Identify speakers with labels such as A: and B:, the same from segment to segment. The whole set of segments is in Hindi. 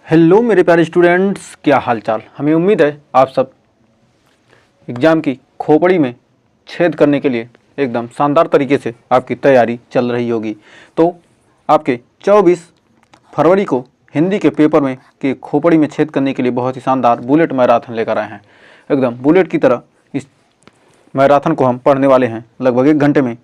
A: हेलो मेरे प्यारे स्टूडेंट्स, क्या हाल चाल। हमें उम्मीद है आप सब एग्ज़ाम की खोपड़ी में छेद करने के लिए एकदम शानदार तरीके से आपकी तैयारी चल रही होगी। तो आपके 24 फरवरी को हिंदी के पेपर में के खोपड़ी में छेद करने के लिए बहुत ही शानदार बुलेट मैराथन लेकर आए हैं। एकदम बुलेट की तरह इस मैराथन को हम पढ़ने वाले हैं लगभग 1 घंटे में।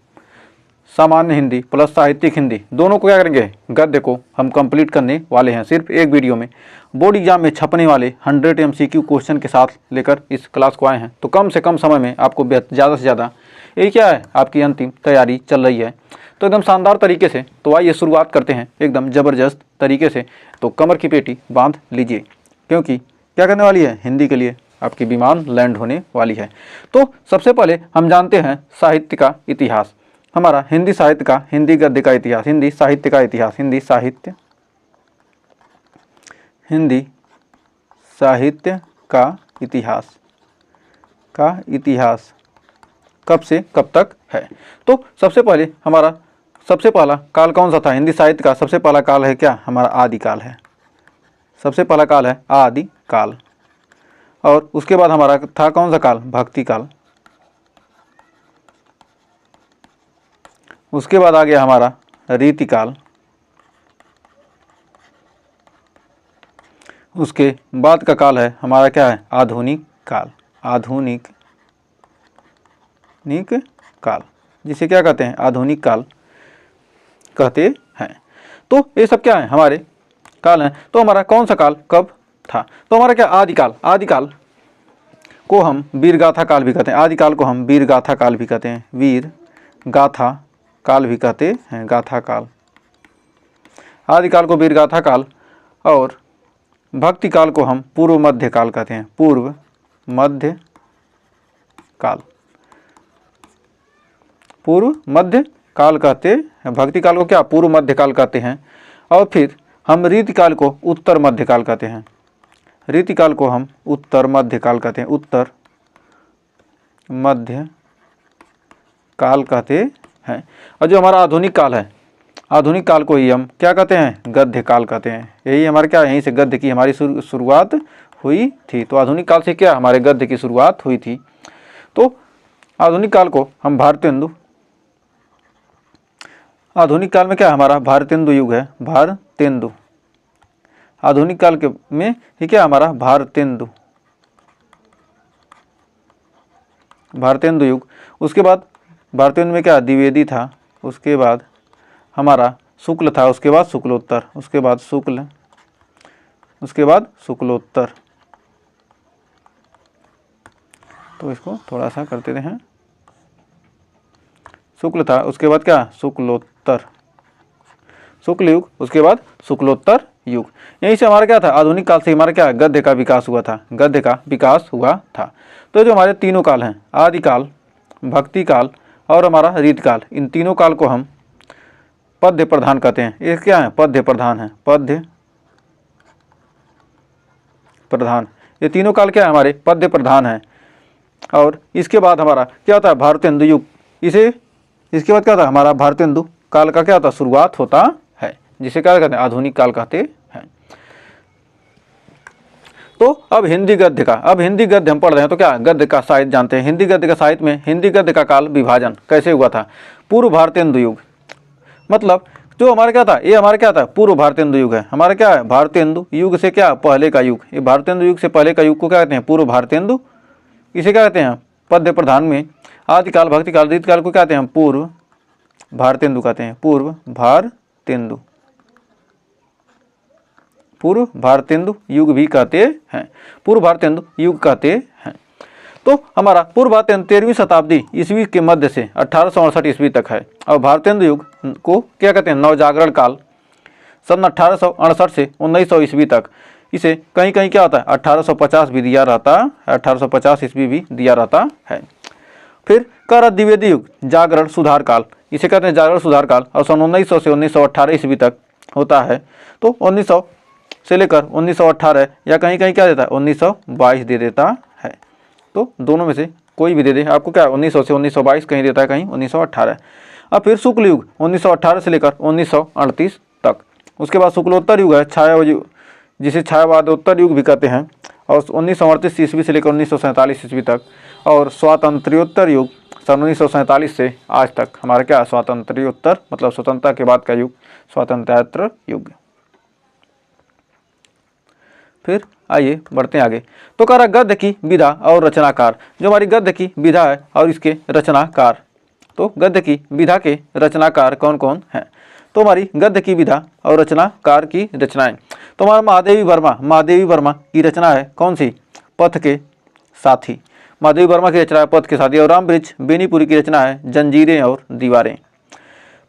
A: सामान्य हिंदी प्लस साहित्यिक हिंदी दोनों को क्या करेंगे, गद्य को हम कंप्लीट करने वाले हैं सिर्फ एक वीडियो में। बोर्ड एग्जाम में छपने वाले 100 MCQ क्वेश्चन के साथ लेकर इस क्लास को आए हैं। तो कम से कम समय में आपको ज़्यादा से ज़्यादा यही क्या है, आपकी अंतिम तैयारी चल रही है तो एकदम शानदार तरीके से। तो आइए शुरुआत करते हैं एकदम ज़बरदस्त तरीके से। तो कमर की पेटी बांध लीजिए क्योंकि क्या करने वाली है, हिंदी के लिए आपकी विमान लैंड होने वाली है। तो सबसे पहले हम जानते हैं साहित्य का इतिहास, हमारा हिंदी साहित्य का, हिंदी गद्य का इतिहास, हिंदी साहित्य का इतिहास, हिंदी साहित्य का इतिहास कब से कब तक है। तो सबसे पहले हमारा सबसे पहला काल कौन सा था हिंदी साहित्य का? सबसे पहला काल है क्या, हमारा आदिकाल है। सबसे पहला काल है आदिकाल। और उसके बाद हमारा था कौन सा काल, भक्ति काल। उसके बाद आ गया हमारा रीतिकाल। उसके बाद का काल है हमारा क्या है, आधुनिक काल। आधुनिक काल, जिसे क्या कहते हैं, आधुनिक काल कहते हैं। तो ये सब क्या है, हमारे काल हैं। तो हमारा कौन सा काल कब था? तो हमारा क्या, आदिकाल। आदिकाल को हम वीर गाथा काल भी कहते हैं। आदिकाल को हम वीर गाथा काल भी कहते हैं। वीर गाथा काल भी कहते हैं, गाथा काल। आदिकाल को वीर गाथा काल। और भक्ति काल को हम पूर्व मध्य काल कहते हैं। पूर्व मध्य काल, पूर्व मध्य काल कहते हैं। भक्ति काल को क्या, पूर्व मध्य काल कहते हैं। और फिर हम रीतिकाल को उत्तर मध्य काल कहते हैं। रीतिकाल को हम उत्तर मध्य काल कहते हैं। उत्तर मध्य काल कहते हैं। और जो हमारा आधुनिक काल है, आधुनिक काल को ही हम क्या कहते हैं, गद्य काल कहते हैं। यही हमारे क्या, यहीं से गद्य की हमारी शुरुआत हुई थी। तो आधुनिक काल से क्या, हमारे गद्य की शुरुआत हुई थी। तो आधुनिक काल को हम भारतेंदु, आधुनिक काल में क्या, हमारा भारतेंदु युग है। भारतेंदु, आधुनिक काल के में ही क्या, हमारा भारतेंदु, भारतेंदु युग। उसके बाद भारतेंदु में क्या, द्विवेदी था। उसके बाद हमारा शुक्ल था। उसके बाद शुक्लोत्तर, उसके बाद शुक्ल, उसके बाद शुक्लोत्तर। तो इसको थोड़ा सा करते हैं, शुक्ल था। उसके बाद क्या, शुक्लोत्तर, शुक्ल युग। उसके बाद शुक्लोत्तर युग। यहीं से हमारा क्या था, आधुनिक काल से हमारा क्या, गद्य का विकास हुआ था। गद्य का विकास हुआ था। तो जो हमारे तीनों काल हैं, आदिकाल, भक्ति काल और हमारा रीतकाल, इन तीनों काल को हम पद्य प्रधान कहते हैं। ये क्या है, पद्य प्रधान है। पद्य प्रधान, ये तीनों काल क्या है, हमारे पद्य प्रधान है। और इसके बाद हमारा क्या होता है, भारतेंदु युग। इसके बाद क्या था, हमारा भारतेंदु काल का क्या होता है, शुरुआत होता है, जिसे क्या कहते हैं, आधुनिक काल कहते हैं। तो अब हिंदी गद्य का, अब हिंदी गद्य हम पढ़ रहे हैं तो क्या, गद्य का साहित्य जानते हैं। हिंदी गद्य का साहित्य में हिंदी गद्य का काल विभाजन कैसे हुआ था, पूर्व भारतेंदु युग। मतलब जो हमारा क्या था, ये हमारा क्या था, पूर्व भारतेंदु युग है। हमारा क्या है, भारतेंदु युग से क्या, पहले का युग। ये भारतेंदु युग से पहले का युग को क्या कहते हैं, पूर्व भारतेंदु। इसे क्या कहते हैं, पद्य प्रधान में आदिकाल, भक्ति काल, रीतकाल को क्या कहते हैं, पूर्व भारतेंदु कहते हैं। पूर्व भारतेंदु, पूर्व भारतेंदु युग भी कहते हैं। पूर्व भारतेंदु युग कहते हैं। तो हमारा पूर्व भारतेंदु 13वीं शताब्दी ईस्वी के मध्य से 1868 ईस्वी तक है। और भारतेंदु युग को क्या कहते हैं, नवजागरण काल, सन 1868 से 1900 ईस्वी तक। इसे कहीं कहीं क्या होता है, 1850 भी दिया रहता है, 1850 ईस्वी भी दिया रहता है। फिर कर द्विवेदी युग, जागरण सुधार काल, इसे कहते हैं जागरण सुधार काल। और सन 1900 से 1918 ईस्वी तक होता है। तो 1900 से लेकर 1918 या कहीं कहीं क्या देता है, 1922 दे देता है। तो दोनों में से कोई भी दे दे, आपको क्या 1900 से 1922 कहीं देता है, कहीं 1918। अब फिर शुक्ल युग 1918 से लेकर 1938 तक। उसके बाद शुक्लोत्तर युग है, छाया जिसे छायावादोत्तर युग भी कहते हैं, और 1938 ईस्वी से लेकर 1947 ईस्वी तक, और स्वातंत्र्योत्तर युग सन 1947 से आज तक। हमारा क्या स्वातंत्र्योत्तर मतलब स्वतंत्रता के बाद का युग, स्वातंत्र्योत्तर युग। फिर आइए बढ़ते हैं आगे। तो कह रहा गद्य की विधा और रचनाकार, जो हमारी गद्य की विधा है और इसके रचनाकार। तो गद्य की विधा के रचनाकार कौन कौन हैं? तो हमारी गद्य की विधा और रचनाकार की रचनाएं, तो हमारा महादेवी वर्मा की रचना है कौन सी? पथ के साथी। महादेवी वर्मा की रचना है पथ के साथी। और रामबृक्ष बेनीपुरी की रचना है जंजीरें और दीवारें।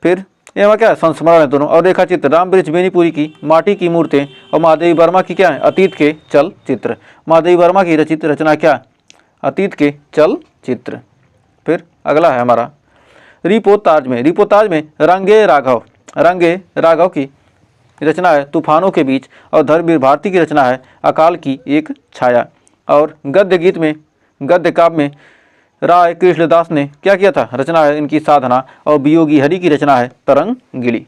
A: फिर ये हमारा क्या है? संस्मरण है दोनों। और रेखा चित्र, रामबृक्ष बेनीपुरी की माटी की मूर्तें और महादेवी वर्मा की क्या है? अतीत के चल चित्र। महादेवी वर्मा की रचित रचना क्या? अतीत के चल चित्र। फिर अगला है हमारा रिपोर्ताज में रंगे राघव की रचना है तूफानों के बीच। और धर्मवीर भारती की रचना है अकाल की एक छाया। और गद्य गीत में, गद्य काव्य में राय कृष्णदास ने क्या किया था? रचना है इनकी साधना। और वियोगी हरि की रचना है तरंगिणी।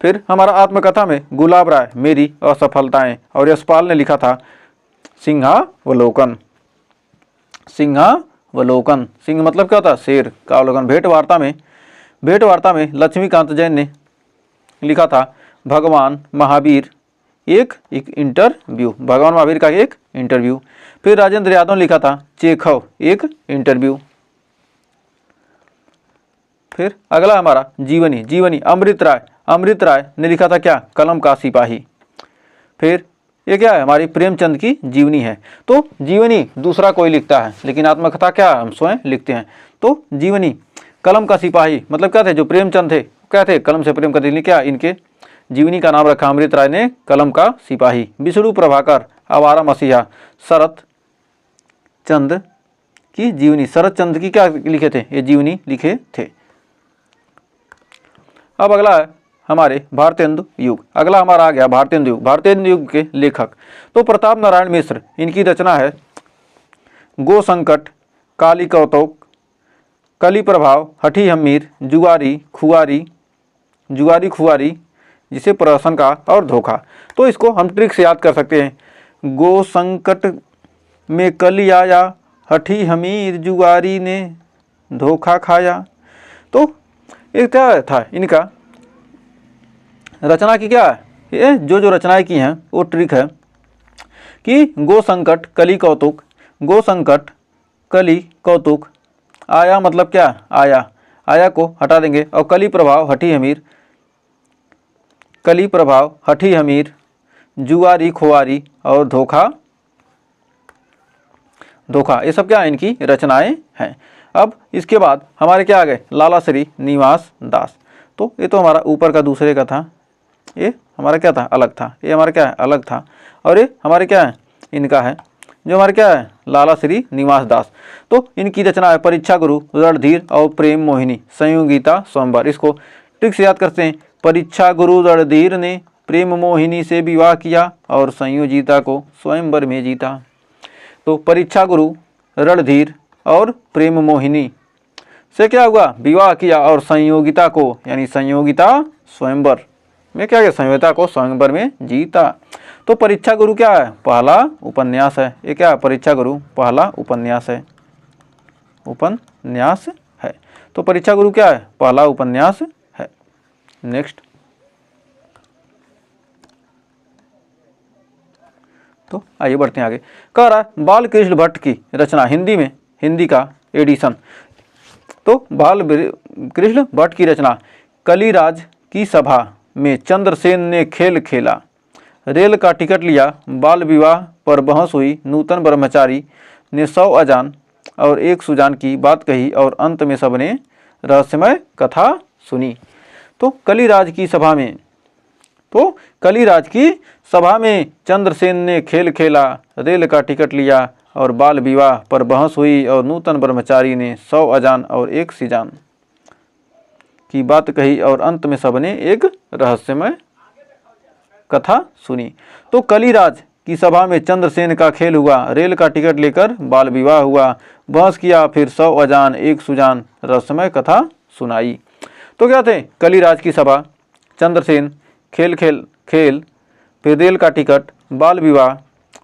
A: फिर हमारा आत्मकथा में गुलाब राय मेरी असफलताएं, और यशपाल ने लिखा था सिंहावलोकन। सिंह मतलब क्या होता है? शेर का अवलोकन। भेंट वार्ता में लक्ष्मीकांत जैन ने लिखा था भगवान महावीर एक इंटरव्यू। भगवान महावीर का एक इंटरव्यू। फिर राजेंद्र यादव ने लिखा था चेखव एक इंटरव्यू। फिर अगला हमारा जीवनी अमृत राय ने लिखा था क्या? कलम का सिपाही। फिर ये क्या है? हमारी प्रेमचंद की जीवनी है। तो जीवनी दूसरा कोई लिखता है, लेकिन आत्मकथा क्या हम स्वयं लिखते हैं। तो जीवनी कलम का सिपाही मतलब क्या थे? जो प्रेमचंद थे क्या थे? कलम से प्रेम करते, क्या इनके जीवनी का नाम रखा अमृत राय ने कलम का सिपाही। विष्णु प्रभाकर आवारा मसीहा शरत चंद की जीवनी, शरत चंद की क्या लिखे थे? ये जीवनी लिखे थे। अब अगला है हमारे भारतेंदु युग। अगला हमारा आ गया भारतेंदु युग के लेखक। तो प्रताप नारायण मिश्र, इनकी रचना है गो संकट, काली कौतुक, कली प्रभाव, हठी हमीर, जुगारी खुआरी जिसे प्रहसन का, और धोखा। तो इसको हम ट्रिक से याद कर सकते हैं। गो संकट में कली आया, हठी हमीर जुगारी ने धोखा खाया। तो एक क्या था इनका रचना की क्या है? ये जो रचनाएं की हैं वो ट्रिक है कि गो संकट कली कौतुक, आया मतलब क्या? आया को हटा देंगे। और कली प्रभाव हठी हमीर, जुआरी खुआरी और धोखा, ये सब क्या है? इनकी रचनाएं हैं। अब इसके बाद हमारे क्या आ गए? लाला श्री निवास दास। तो ये तो हमारा ऊपर का दूसरे का था, ये हमारा क्या था? अलग था। ये हमारा क्या है? अलग था। और ये हमारे क्या है? इनका है, जो हमारे क्या है? लाला श्री निवास दास। तो इनकी रचना है परीक्षा गुरु, रणधीर और प्रेम मोहिनी, संयोगिता स्वयंवर। इसको ट्रिक से याद करते हैं। परीक्षा गुरु रणधीर ने प्रेम मोहिनी से विवाह किया और संयोगिता को स्वयंवर में जीता। तो परीक्षा गुरु रणधीर और प्रेम मोहिनी से क्या हुआ? विवाह किया और संयोगिता को, यानी संयोगिता स्वयंवर में क्या किया? संयोगिता को स्वयंवर में जीता। तो परीक्षा गुरु क्या है? पहला उपन्यास है। ये क्या है? परीक्षा गुरु पहला उपन्यास है। तो परीक्षा गुरु क्या है? पहला उपन्यास है। नेक्स्ट, तो आइए बढ़ते हैं आगे। कह रहा है बाल कृष्ण भट्ट की रचना हिंदी का एडिशन। तो बाल कृष्ण भट्ट की रचना कलिराज की सभा में चंद्रसेन ने खेल खेला, रेल का टिकट लिया, बाल विवाह पर बहस हुई, नूतन ब्रह्मचारी ने 100 अजान और 1 सुजान की बात कही और अंत में सबने रहस्यमय कथा सुनी। तो कलिराज की सभा में चंद्रसेन ने खेल खेला, रेल का टिकट लिया और बाल विवाह पर बहस हुई और नूतन ब्रह्मचारी ने 100 अजान और 1 सुजान की बात कही और अंत में सबने एक रहस्यमय कथा सुनी। तो कलिराज की सभा में चंद्रसेन का खेल हुआ, रेल का टिकट लेकर बाल विवाह हुआ, बहस किया, फिर 100 अजान 1 सुजान रहस्यमय कथा सुनाई। तो क्या थे? कलिराज की सभा, चंद्रसेन, खेल फिर रेल का टिकट, बाल विवाह,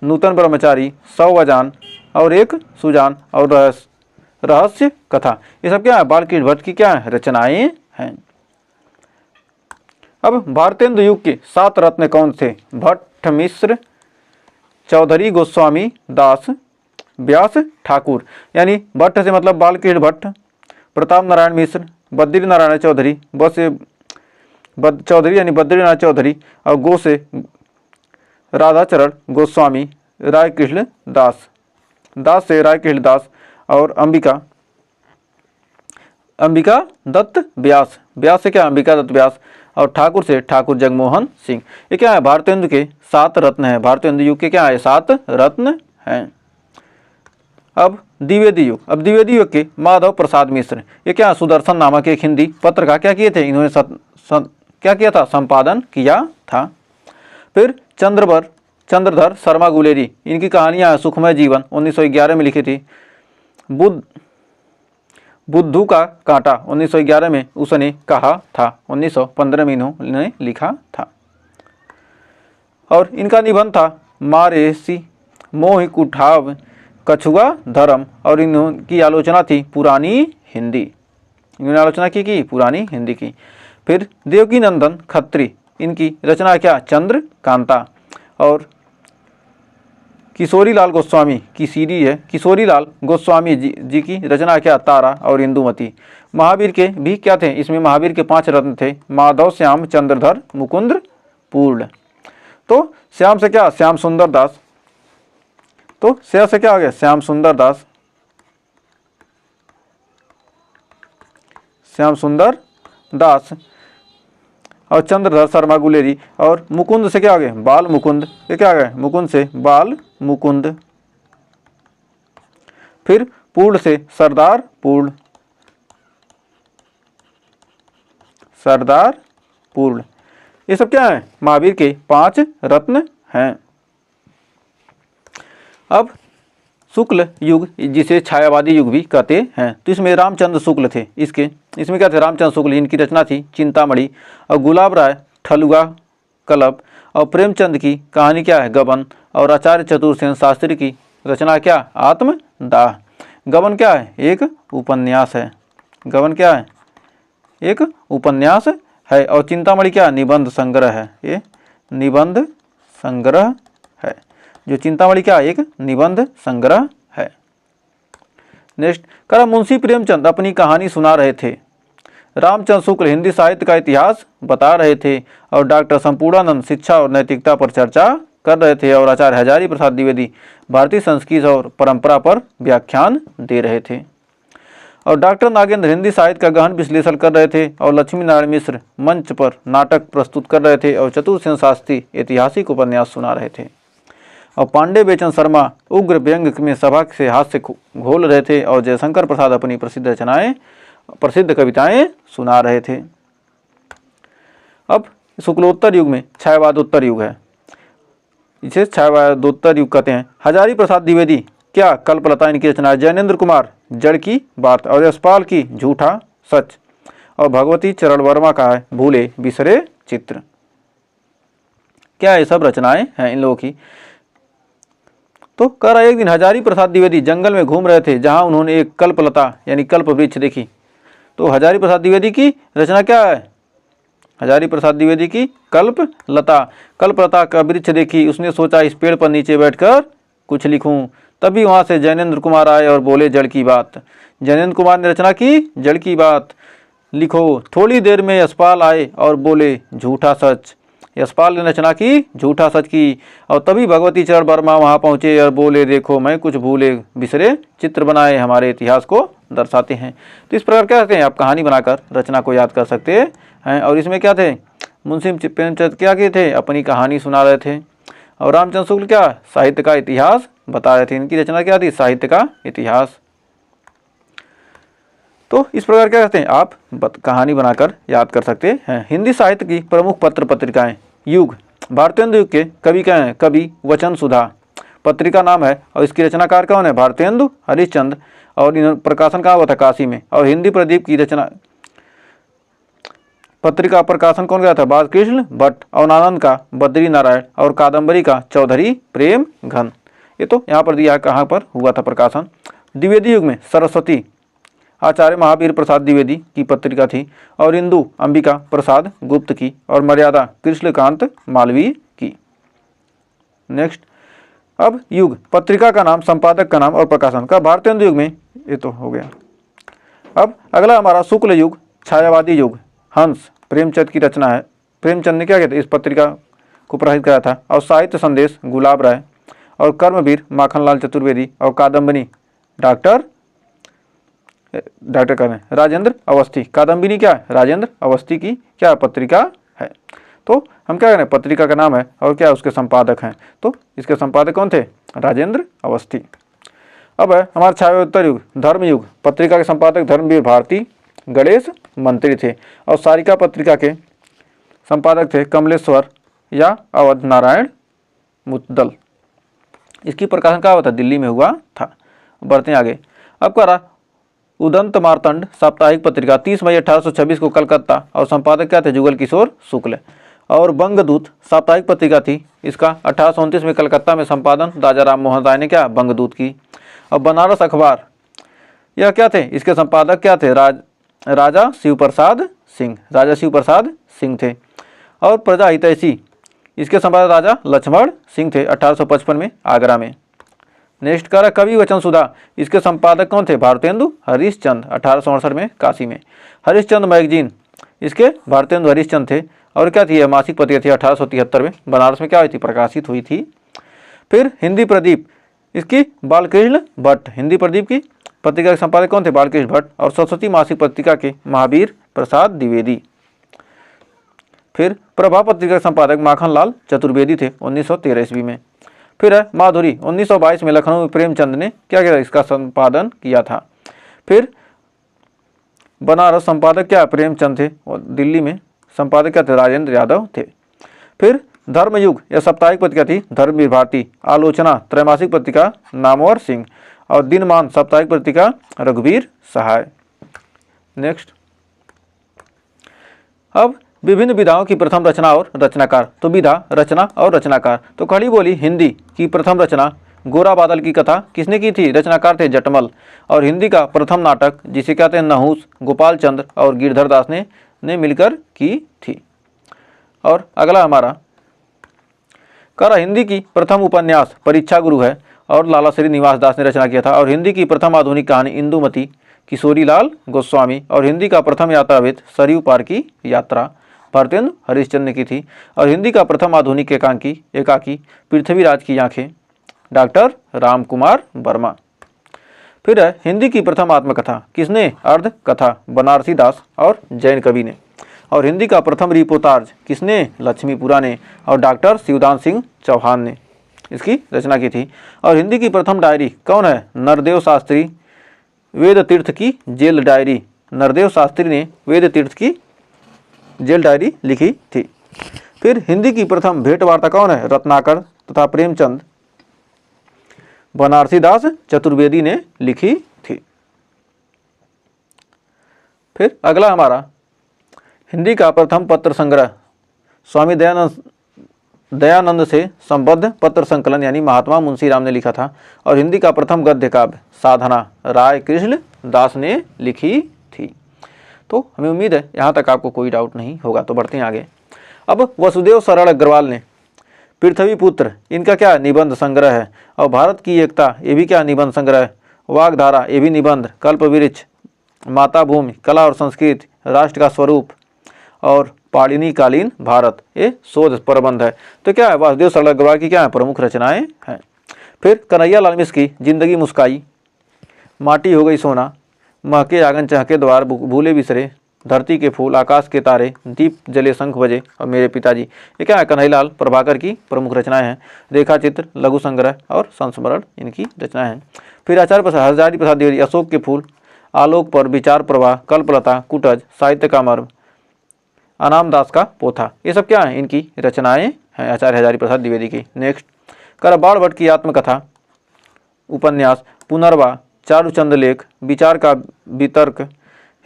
A: नूतन ब्रह्मचारी, 100 अजान और एक सुजान और रहस्य कथा। ये सब क्या है, बालकृष्ण भट्ट की क्या है, रचनाएं हैं। अब भारतेंदु युग के 7 रत्न कौन थे? भट्ट, मिश्र, चौधरी, गोस्वामी, दास, व्यास, ठाकुर। यानी भट्ट से मतलब बालकृष्ण भट्ट, प्रताप नारायण मिश्र, बद्री नारायण चौधरी, चौधरी यानी बद्रीनाथ चौधरी, और गो से राधाचरण गोस्वामी, राय कृष्ण दास, दास से राय कृष्ण दास, और अंबिका दत्त व्यास, व्यास से क्या अंबिका दत्त व्यास, और ठाकुर से ठाकुर जगमोहन सिंह। ये क्या है, भारतेंदु के 7 रत्न हैं। भारतेंदु युग के क्या है, 7 रत्न हैं। अब द्विवेदी युग, अब द्विवेदी युग के माधव प्रसाद मिश्र, ये क्या, सुदर्शन नामक एक हिंदी पत्र का क्या किए थे इन्होंने क्या किया था, संपादन किया था। फिर चंद्रधर शर्मा गुलेरी, इनकी कहानियाँ सुखमय जीवन 1911 में लिखी थी। बुद्धू का कांटा 1911 में उसने कहा था, 1915 में इन्होंने लिखा था। और इनका निबंध था मारेसी मोह कुठाव कछुआ धर्म, और इनकी आलोचना थी पुरानी हिंदी, इन्होंने आलोचना की पुरानी हिंदी की। फिर देवकी नंदन खत्री, इनकी रचना क्या, चंद्र कांता। और किशोरी लाल गोस्वामी की सीरीज है, किशोरी लाल गोस्वामी जी की रचना क्या, तारा और इंदुमती। महावीर के भी क्या थे, इसमें महावीर के 5 रत्न थे, माधव, श्याम, चंद्रधर, मुकुंद, पूर्ण। तो श्याम से क्या, श्याम सुंदर दास, तो श्या से क्या आ गया, श्याम सुंदर दास, श्याम सुंदर दास, और चंद्रधर शर्मा गुलेरी, और मुकुंद से क्या आ गया, बाल मुकुंद, ये क्या आ गया, मुकुंद से बाल मुकुंद। फिर पूर्ण से सरदार पूर्ण, सरदार पूर्ण। ये सब क्या है, महावीर के 5 रत्न हैं। अब शुक्ल युग, जिसे छायावादी युग भी कहते हैं, तो इसमें रामचंद्र शुक्ल थे। इसमें क्या थे, रामचंद्र शुक्ल, इनकी रचना थी चिंतामणि, और गुलाब राय ठलुआ कलब, और प्रेमचंद की कहानी क्या है, गबन, और आचार्य चतुर्सेन शास्त्री की रचना क्या, आत्मदाह। गबन क्या है, एक उपन्यास है, गबन क्या है, एक उपन्यास है, और चिंतामणि क्या, निबंध संग्रह है, ये निबंध संग्रह है, जो चिंतामणि क्या, एक निबंध संग्रह है। नेक्स्ट करा, मुंशी प्रेमचंद अपनी कहानी सुना रहे थे, रामचंद्र शुक्ल हिंदी साहित्य का इतिहास बता रहे थे, और डॉक्टर संपूर्णानंद शिक्षा और नैतिकता पर चर्चा कर रहे थे, और आचार्य हजारी प्रसाद द्विवेदी भारतीय संस्कृति और परंपरा पर व्याख्यान दे रहे थे, और डॉक्टर नागेंद्र हिंदी साहित्य का गहन विश्लेषण कर रहे थे, और लक्ष्मी नारायण मिश्र मंच पर नाटक प्रस्तुत कर रहे थे, और चतुर्सेन शास्त्री ऐतिहासिक उपन्यास सुना रहे थे, और पांडे बेचन शर्मा उग्र व्यंग में सभा से हास्य घोल रहे थे, और जयशंकर प्रसाद अपनी प्रसिद्ध कविताएं सुना रहे थे। अब शुक्लोत्तर युग में छायावादोत्तर युग है, इसे छायावादोत्तर युग कहते हैं। हजारी प्रसाद द्विवेदी क्या, कल्पलता इनकी रचना है, जैनेन्द्र कुमार जड़ की बात, और यशपाल की झूठा सच, और भगवती चरण वर्मा का है भूले बिसरे चित्र। क्या ये सब रचनाएं हैं इन लोगों की। तो कह रहा, एक दिन हजारी प्रसाद द्विवेदी जंगल में घूम रहे थे, जहां उन्होंने एक कल्पलता यानी कल्प वृक्ष देखी। तो हजारी प्रसाद द्विवेदी की रचना क्या है, हजारी प्रसाद द्विवेदी की कल्पलता, कल्पलता का वृक्ष देखी, उसने सोचा इस पेड़ पर नीचे बैठकर कुछ लिखूं। तभी वहां से जैनेन्द्र कुमार आए और बोले जड़ की बात। जैनेन्द्र कुमार ने रचना की जड़ की बात लिखो। थोड़ी देर में यशपाल आए और बोले झूठा सच। यशपाल ने रचना की झूठा सच की, और तभी भगवती चरण वर्मा वहां पहुंचे और बोले देखो मैं कुछ भूले बिसरे चित्र बनाए हमारे इतिहास को दर्शाते हैं। तो इस प्रकार क्या करते हैं, आप कहानी बनाकर रचना को याद कर सकते हैं। और इसमें क्या थे, मुंशी प्रेमचंद क्या किए थे, अपनी कहानी सुना रहे थे, और रामचंद्र शुक्ल क्या, साहित्य का इतिहास बता रहे थे। इनकी रचना क्या थी, साहित्य का इतिहास। तो इस प्रकार क्या करते हैं, आप कहानी बनाकर याद कर सकते हैं। हिंदी साहित्य की प्रमुख पत्र पत्रिकाएं। युग, भारतेंदु युग के कवि क्या हैं, कवि वचन सुधा पत्रिका नाम है, और इसकी रचनाकार कौन है, भारतेंदु हरिश्चंद्र, और प्रकाशन कहाँ हुआ था, काशी में। और हिंदी प्रदीप की रचना पत्रिका प्रकाशन कौन किया था? बालकृष्ण भट्ट। और आनंद का बद्री नारायण और कादम्बरी का चौधरी प्रेम घन। ये तो यहाँ पर दिया है कहाँ पर हुआ था प्रकाशन। द्विवेदी युग में सरस्वती आचार्य महावीर प्रसाद द्विवेदी की पत्रिका थी और इंदु अंबिका प्रसाद गुप्त की और मर्यादा कृष्णकांत मालवीय की। नेक्स्ट, अब युग, पत्रिका का नाम, संपादक का नाम और प्रकाशन का। भारतीय हिंदू युग में ये तो हो गया। अब अगला हमारा शुक्ल युग, छायावादी युग, हंस प्रेमचंद की रचना है। प्रेमचंद ने क्या कहते इस पत्रिका को प्रकाशित कराया था। और साहित्य संदेश गुलाब राय और कर्मवीर माखनलाल चतुर्वेदी और कादम्बनी डॉक्टर करें राजेंद्र अवस्थी। कादम्बिनी क्या है? राजेंद्र अवस्थी की क्या पत्रिका है। तो हम क्या करें, पत्रिका का नाम है और क्या उसके संपादक हैं। तो इसके संपादक कौन थे? राजेंद्र अवस्थी। अब है हमारा छायोत्तर युग, धर्म युग, पत्रिका के संपादक धर्मवीर भारती गणेश मंत्री थे और सारिका पत्रिका के संपादक थे कमलेश्वर या अवध नारायण मुद्दल। इसकी प्रकाशन कहाँ हुआ था? दिल्ली में हुआ था। बढ़ते हैं आगे। अब कह रहा उदंत मार्तंड साप्ताहिक पत्रिका 30 मई 1826 को कलकत्ता और संपादक क्या थे? जुगल किशोर शुक्ल। और बंगदूत साप्ताहिक पत्रिका थी, इसका 1829 में कलकत्ता में संपादन राजा राम मोहन राय ने क्या बंगदूत की। और बनारस अखबार यह क्या थे? इसके संपादक क्या थे? राजा शिव प्रसाद सिंह। राजा शिव प्रसाद सिंह थे। और प्रजा हितैषी इसके संपादक राजा लक्ष्मण सिंह थे 1855 में आगरा में। नेक्स्ट कर कवि वचन सुधा, इसके संपादक कौन थे? भारतेंदु हरिश्चंद्र 1868 में काशी में। हरिश्चंद्र मैगजीन इसके भारतेंदु हरिश्चंद्र थे और क्या थी? मासिक पत्रिका थी 1873 में बनारस में क्या हुई थी? प्रकाशित हुई थी। फिर हिंदी प्रदीप इसकी बालकृष्ण भट्ट। हिंदी प्रदीप की पत्रिका के संपादक कौन थे? बालकृष्ण भट्ट। और सरस्वती मासिक पत्रिका के महावीर प्रसाद द्विवेदी। फिर प्रभा पत्रिका के संपादक माखनलाल चतुर्वेदी थे 1913 ईस्वी में। फिर है माधुरी 1922 में लखनऊ में प्रेमचंद ने क्या किया? इसका संपादन किया था। फिर बनारस संपादक क्या? प्रेमचंद थे और दिल्ली में संपादक क्या थे? राजेंद्र यादव थे। फिर धर्मयुग यह साप्ताहिक पत्रिका थी धर्मवीर भारती। आलोचना त्रैमासिक पत्रिका नामवर सिंह और दिनमान साप्ताहिक पत्रिका रघुवीर सहाय। नेक्स्ट, अब विभिन्न विधाओं की प्रथम रचना और रचनाकार। तो विधा, रचना और रचनाकार। तो खड़ी बोली हिंदी की प्रथम रचना गोरा बादल की कथा किसने की थी? रचनाकार थे जटमल। और हिंदी का प्रथम नाटक जिसे कहते हैं नहुस गोपाल चंद्र और गिरधर दास ने मिलकर की थी। और अगला हमारा करा हिंदी की प्रथम उपन्यास परीक्षा गुरु है और लाला श्रीनिवास दास ने रचना किया था। और हिंदी की प्रथम आधुनिक कहानी इंदुमती किशोरीलाल गोस्वामी। और हिंदी का प्रथम यात्राविद सरयू पार की यात्रा भारतेंदु हरिश्चंद्र ने की थी। और हिंदी का प्रथम आधुनिक एकाकी पृथ्वीराज की आंखें डॉक्टर राम कुमार वर्मा। फिर है हिंदी की प्रथम आत्मकथा किसने? अर्ध कथा बनारसी दास और जैन कवि ने। और हिंदी का प्रथम रिपोर्टाज किसने? लक्ष्मीपुरा ने और डॉक्टर शिवदान सिंह चौहान ने इसकी रचना की थी। और हिंदी की प्रथम डायरी कौन है? नरदेव शास्त्री वेद तीर्थ की जेल डायरी। नरदेव शास्त्री ने वेद तीर्थ की जेल डायरी लिखी थी। फिर हिंदी की प्रथम भेंट वार्ता कौन है? रत्नाकर तथा प्रेमचंद बनारसी दास चतुर्वेदी ने लिखी थी। फिर अगला हमारा हिंदी का प्रथम पत्र संग्रह स्वामी दयानंद से संबद्ध पत्र संकलन यानी महात्मा मुंशी राम ने लिखा था। और हिंदी का प्रथम गद्य काव्य साधना राय कृष्ण दास ने लिखी थी। तो हमें उम्मीद है यहाँ तक आपको कोई डाउट नहीं होगा। तो बढ़ते हैं आगे। अब वसुदेव सरल अग्रवाल ने पृथ्वी पुत्र इनका क्या निबंध संग्रह है। और भारत की एकता ये भी क्या निबंध संग्रह है। वाग्धारा ये भी निबंध। कल्प वृक्ष माता भूमि कला और संस्कृति राष्ट्र का स्वरूप और पाणिनि कालीन भारत ये शोध प्रबंध है। तो क्या है वासुदेव सरल अग्रवाल की क्या है प्रमुख रचनाएं हैं। फिर कन्हैया लाल मिश्र की जिंदगी मुस्काई माटी हो गई सोना महके आंगन चहके द्वार भूले बिसरे धरती के फूल आकाश के तारे दीप जले शंख बजे और मेरे पिताजी ये क्या है कन्हैयालाल प्रभाकर की प्रमुख रचनाएं हैं। रेखा चित्र लघु संग्रह और संस्मरण इनकी रचनाएं हैं। फिर आचार्य प्रसाद हजारी प्रसाद द्विवेदी अशोक के फूल आलोक पर विचार प्रवाह कल्पलता कुटज साहित्य का मर्म अनाम दास का पोथा ये सब क्या है इनकी रचनाएं हैं आचार्य हजारी प्रसाद द्विवेदी की। नेक्स्ट कर बाण भट्ट की आत्मकथा उपन्यास पुनर्वा चारुचंद लेख विचार का वितर्क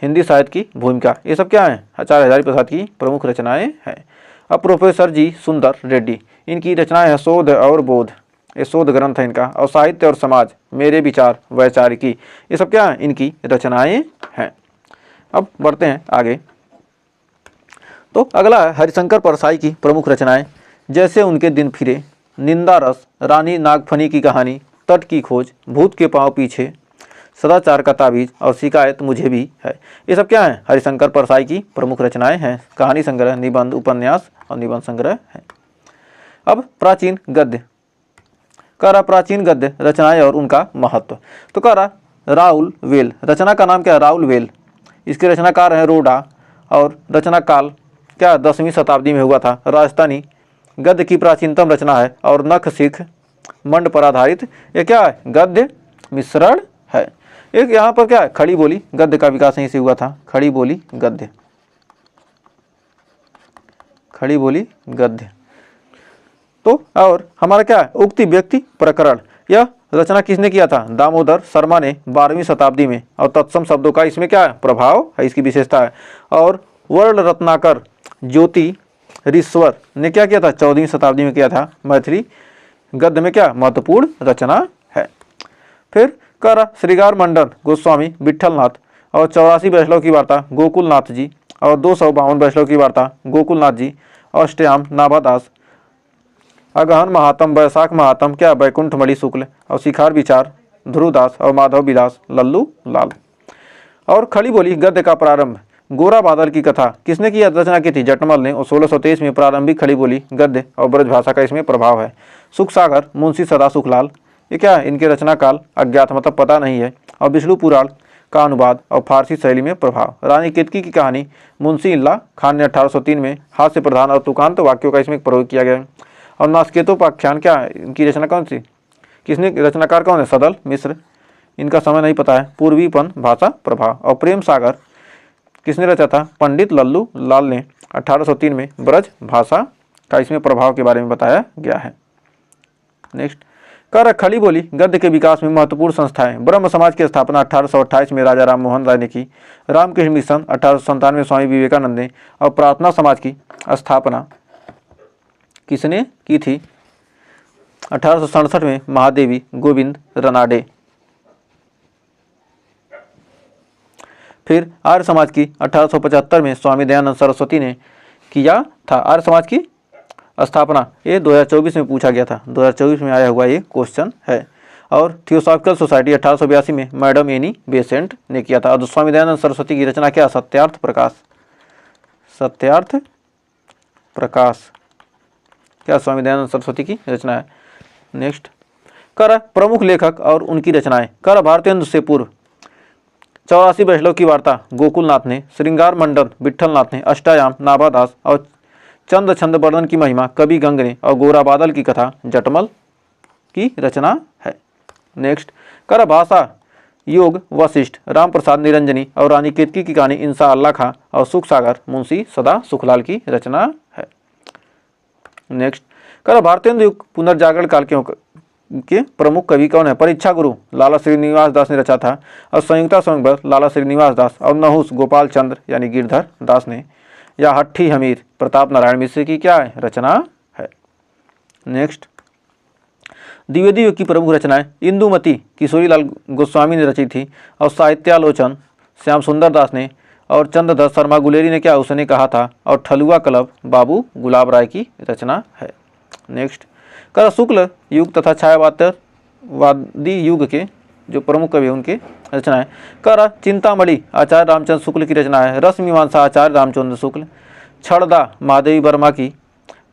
A: हिंदी साहित्य की भूमिका, ये सब क्या है आचार्य हजारी प्रसाद की प्रमुख रचनाएं हैं। अब प्रोफेसर जी सुंदर रेड्डी, इनकी रचनाएं हैं शोध और बोध, ये शोध ग्रंथ है इनका, और साहित्य और समाज, मेरे विचार वैचारिकी, ये सब क्या है इनकी रचनाएं हैं। अब बढ़ते हैं आगे। तो अगला है हरिशंकर परसाई की प्रमुख रचनाएं, जैसे उनके दिन फिरे, निंदा रस, रानी नागफनी की कहानी, तट की खोज, भूत के पांव पीछे, सदाचार का ताबीज और शिकायत मुझे भी है, ये सब क्या है हरिशंकर परसाई की प्रमुख रचनाएं हैं। कहानी संग्रह, निबंध, उपन्यास और निबंध संग्रह है। अब प्राचीन गद्य, कह रहा प्राचीन गद्य रचनाएं और उनका महत्व। तो कह रहा राउल वेल, रचना का नाम क्या है राउल वेल, इसके रचनाकार हैं रोडा, और रचना काल क्या 10वीं शताब्दी में हुआ था। राजस्थानी गद्य की प्राचीनतम रचना है और नख सिख मंड पर आधारित ये क्या है गद्य मिश्रण है। एक यहाँ पर क्या है खड़ी बोली गद्य का विकास यहीं से हुआ था, खड़ी बोली गद्य, खड़ी बोली गद्य। तो और हमारा क्या है उक्ति व्यक्ति प्रकरण, यह रचना किसने किया था दामोदर शर्मा ने 12वीं शताब्दी में, और तत्सम शब्दों का इसमें क्या है प्रभाव है, इसकी विशेषता है। और वर्ण रत्नाकर ज्योति ऋश्वर ने क्या किया था 14वीं शताब्दी में किया था। मैथिली गद्य में क्या महत्वपूर्ण रचना है। फिर कर श्रृंगार मंडन गोस्वामी विठलनाथ, और 84 वैष्णव की वार्ता गोकुलनाथ जी, और 252 वैष्णव की वार्ता गोकुलनाथ जी, अष्टयाम नाभादास, अगहन महात्म वैशाख महात्म क्या बैकुंठ मणि शुक्ल, और शिखार विचार ध्रुवदास और माधव विलास लल्लू लाल। और खड़ी बोली गद्य का प्रारंभ, गोरा बादल की कथा किसने की रचना की थी जटमल ने, और 1623 में प्रारंभिक खड़ी बोली गद्य और ब्रज भाषा का इसमें प्रभाव है। सुख सागर मुंशी सदा सुखलाल, ये क्या है इनके रचना काल अज्ञात मतलब पता नहीं है। और विष्णु पुराण का अनुवाद और फारसी शैली में प्रभाव। रानी केतकी की कहानी मुंशी इल्ला खान ने 1803 में हास्य प्रधान और तुकांत वाक्यों का इसमें प्रयोग किया गया। और नास्केतोपाख्यान क्या है इनकी रचना कौन सी, किसने रचनाकार कौन है सदल मिश्र, इनका समय नहीं पता है। पूर्वीपन भाषा प्रभाव। और प्रेम सागर किसने रचा था पंडित लल्लू लाल ने 1803 में, ब्रज भाषा का इसमें प्रभाव के बारे में बताया गया है। नेक्स्ट कर खड़ी बोली गद्य के विकास में महत्वपूर्ण संस्थाएं, ब्रह्म समाज की स्थापना 1828 में राजा राम मोहन राय ने की, रामकृष्ण मिशन 1897 में स्वामी विवेकानंद ने, और प्रार्थना समाज की स्थापना किसने की थी 1867 में महादेवी गोविंद रनाडे। फिर आर्य समाज की 1875 में स्वामी दयानंद सरस्वती ने किया था। आर्य समाज की स्थापना ये 2024 में पूछा गया था, 2024 में आया हुआ ये क्वेश्चन है। और थियोसॉफिकल सोसाइटी 1882 में मैडम एनी बेसेंट ने किया था। और स्वामी दयानंद सरस्वती की रचना क्या सत्यार्थ प्रकाश, सत्यार्थ प्रकाश क्या स्वामी दयानंद सरस्वती की रचना है। नेक्स्ट कर प्रमुख लेखक और उनकी रचनाएं, कर भारतेंदु से पूर्व 84 वैष्णव की वार्ता गोकुलनाथ ने, श्रृंगार मंडन विठलनाथ ने, अष्टायाम नाभादास, और चंद छंद वर्णन की महिमा कवि गंग ने, और गोरा बादल की कथा जटमल की रचना है। नेक्स्ट कर भाषा योग वशिष्ठ राम प्रसाद निरंजनी, और रानी केतकी की कहानी इंसा अल्लाह खां, और सुख सागर मुंशी सदा सुखलाल की रचना है। नेक्स्ट कर भारतेंदु युग पुनर्जागरण काल के प्रमुख कवि कौन है, परीक्षा गुरु लाला श्रीनिवास दास ने रचा था, और संयुक्ता स्वयंवर लाला श्रीनिवास दास, और नहुस गोपाल चंद्र यानी गिरधर दास ने, या हट्ठी हमीर प्रताप नारायण मिश्र की क्या है रचना है। नेक्स्ट द्विवेदी युग की प्रमुख रचनाएं, इंदुमती किशोरीलाल गोस्वामी ने रची थी, और साहित्यालोचन श्याम सुंदर दास ने, और चंद्रदत्त शर्मा गुलेरी ने क्या उसने कहा था, और ठलुआ क्लब बाबू गुलाब राय की रचना है। नेक्स्ट कर शुक्ल युग तथा छायावादी युग के जो प्रमुख कवि उनके रचनाएं, कर चिंतामणि आचार्य रामचंद्र शुक्ल की रचना है, रस मीमांसा आचार्य रामचंद्र शुक्ल, छड़दा महादेवी वर्मा की,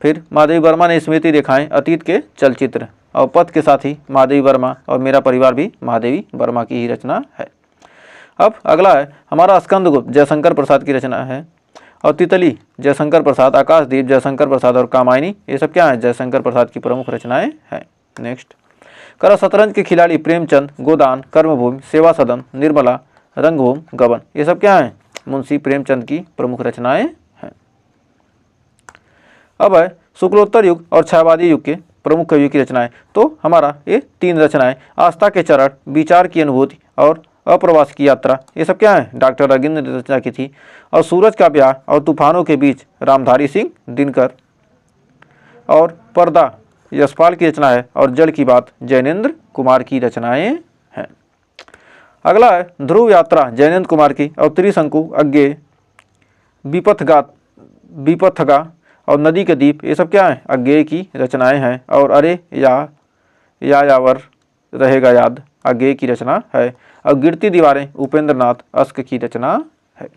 A: फिर महादेवी वर्मा ने स्मृति रेखाएं अतीत के चलचित्र, और पथ के साथी महादेवी वर्मा, और मेरा परिवार भी महादेवी वर्मा की ही रचना है। अब अगला है हमारा स्कंदगुप्त जयशंकर प्रसाद की रचना है, और तितली जयशंकर प्रसाद, आकाशदीप जयशंकर प्रसाद, और कामायनी ये सब क्या है जयशंकर प्रसाद की प्रमुख रचनाएं हैं। नेक्स्ट कर शतरंज के खिलाड़ी प्रेमचंद, गोदान, कर्मभूमि, सेवा सदन, निर्मला, रंगभूमि, गबन ये सब क्या है मुंशी प्रेमचंद की प्रमुख रचनाएं हैं। अब है शुक्लोत्तर युग और छायावादी युग के प्रमुख कवियों की रचनाएं। तो हमारा ये 3 रचनाएं, आस्था के चरण, विचार की अनुभूति, और अप्रवास की यात्रा, ये सब क्या है, डॉक्टर अगिंद ने रचना की थी। और सूरज का ब्याह और तूफानों के बीच रामधारी सिंह दिनकर। और पर्दा यशपाल की रचना है। और जड़ की बात जैनेन्द्र कुमार की रचनाएं हैं। अगला है ध्रुव यात्रा जैनेन्द्र कुमार की। और त्रिशंकु, अज्ञेय, विपथगा और नदी के दीप, ये सब क्या है, अज्ञेय की रचनाएं हैं। और अरे यावर रहेगा याद, अज्ञेय की रचना है। और गिरती दीवारें उपेंद्र नाथ अस्क की रचना है।